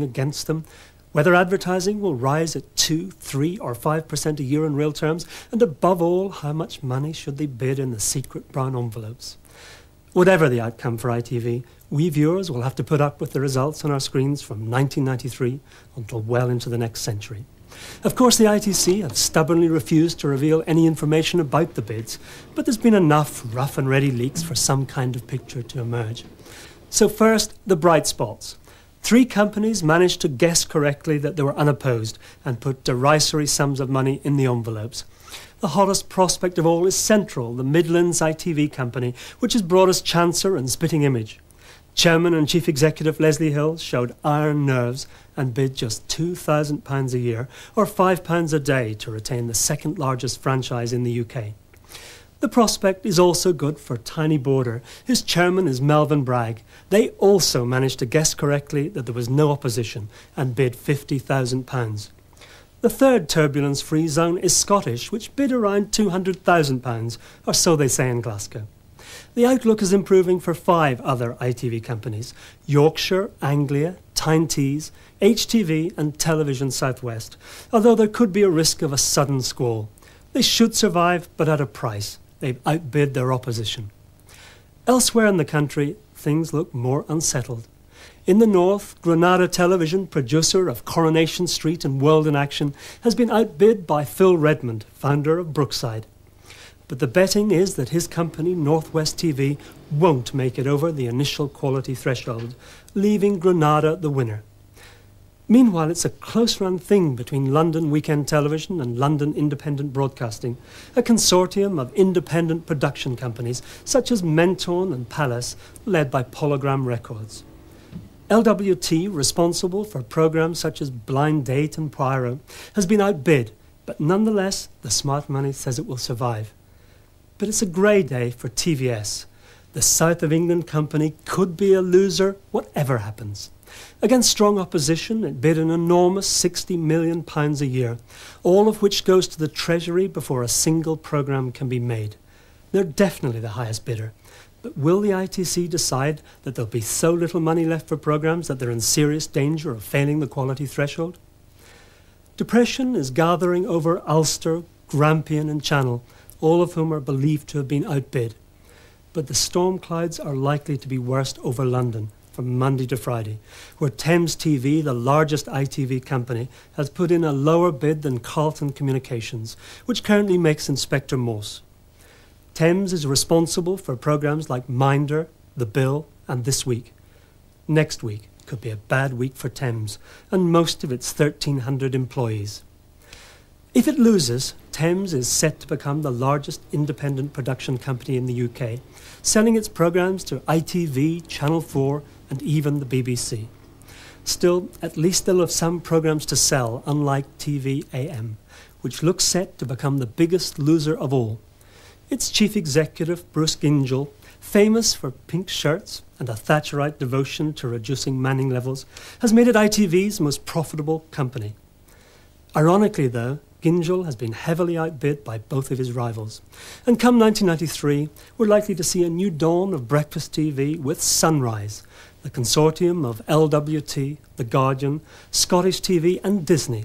against them, whether advertising will rise at 2, 3 or 5% a year in real terms, and above all, how much money should they bid in the secret brown envelopes. Whatever the outcome for ITV, we viewers will have to put up with the results on our screens from 1993 until well into the next century. Of course, the ITC have stubbornly refused to reveal any information about the bids, but there's been enough rough and ready leaks for some kind of picture to emerge. So first, the bright spots. 3 companies managed to guess correctly that they were unopposed and put derisory sums of money in the envelopes. The hottest prospect of all is Central, the Midlands ITV company, which has brought us Chancer and Spitting Image. Chairman and Chief Executive Leslie Hill showed iron nerves and bid just £2,000 a year, or £5 a day, to retain the second largest franchise in the UK. The prospect is also good for Tiny Border, whose chairman is Melvyn Bragg. They also managed to guess correctly that there was no opposition and bid £50,000. The third turbulence-free zone is Scottish, which bid around £200,000, or so they say in Glasgow. The outlook is improving for 5 other ITV companies: Yorkshire, Anglia, Tyne Tees, HTV and Television Southwest, although there could be a risk of a sudden squall. They should survive, but at a price. They've outbid their opposition. Elsewhere in the country, things look more unsettled. In the north, Granada Television, producer of Coronation Street and World in Action, has been outbid by Phil Redmond, founder of Brookside. But the betting is that his company, Northwest TV, won't make it over the initial quality threshold, leaving Granada the winner. Meanwhile, it's a close-run thing between London Weekend Television and London Independent Broadcasting, a consortium of independent production companies such as Menton and Palace, led by Polygram Records. LWT, responsible for programmes such as Blind Date and Poirot, has been outbid, but nonetheless, the smart money says it will survive. But it's a grey day for TVS. The South of England company could be a loser, whatever happens. Against strong opposition, it bid an enormous £60 million a year, all of which goes to the Treasury before a single programme can be made. They're definitely the highest bidder. But will the ITC decide that there'll be so little money left for programmes that they're in serious danger of failing the quality threshold? Depression is gathering over Ulster, Grampian and Channel, all of whom are believed to have been outbid. But the storm clouds are likely to be worst over London, from Monday to Friday, where Thames TV, the largest ITV company, has put in a lower bid than Carlton Communications, which currently makes Inspector Morse. Thames is responsible for programmes like Minder, The Bill and This Week. Next week could be a bad week for Thames and most of its 1,300 employees. If it loses, Thames is set to become the largest independent production company in the UK, selling its programmes to ITV, Channel 4 and even the BBC. Still, at least they'll have some programmes to sell, unlike TV AM, which looks set to become the biggest loser of all. Its chief executive, Bruce Gingell, famous for pink shirts and a Thatcherite devotion to reducing manning levels, has made it ITV's most profitable company. Ironically, though, Gingell has been heavily outbid by both of his rivals. And come 1993, we're likely to see a new dawn of breakfast TV with Sunrise, the consortium of LWT, The Guardian, Scottish TV and Disney.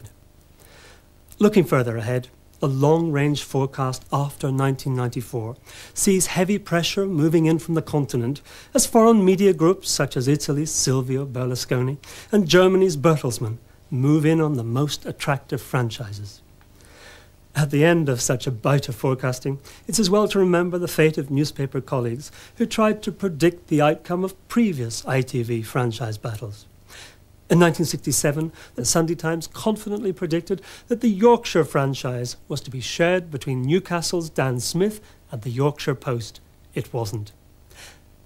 Looking further ahead, the long-range forecast after 1994 sees heavy pressure moving in from the continent as foreign media groups such as Italy's Silvio Berlusconi and Germany's Bertelsmann move in on the most attractive franchises. At the end of such a bout of forecasting, it's as well to remember the fate of newspaper colleagues who tried to predict the outcome of previous ITV franchise battles. In 1967, the Sunday Times confidently predicted that the Yorkshire franchise was to be shared between Newcastle's Dan Smith and the Yorkshire Post. It wasn't.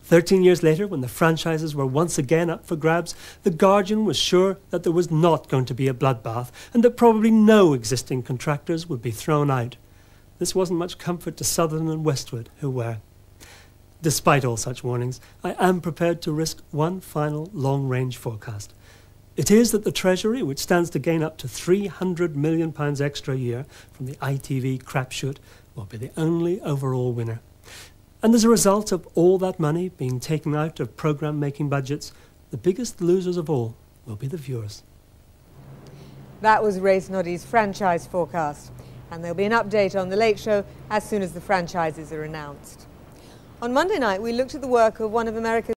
13 years later, when the franchises were once again up for grabs, The Guardian was sure that there was not going to be a bloodbath and that probably no existing contractors would be thrown out. This wasn't much comfort to Southern and Westward, who were. Despite all such warnings, I am prepared to risk one final long-range forecast. It is that the Treasury, which stands to gain up to £300 million extra a year from the ITV crapshoot, will be the only overall winner. And as a result of all that money being taken out of programme-making budgets, the biggest losers of all will be the viewers. That was Ray Snoddy's franchise forecast. And there'll be an update on The Late Show as soon as the franchises are announced. On Monday night, we looked at the work of one of America's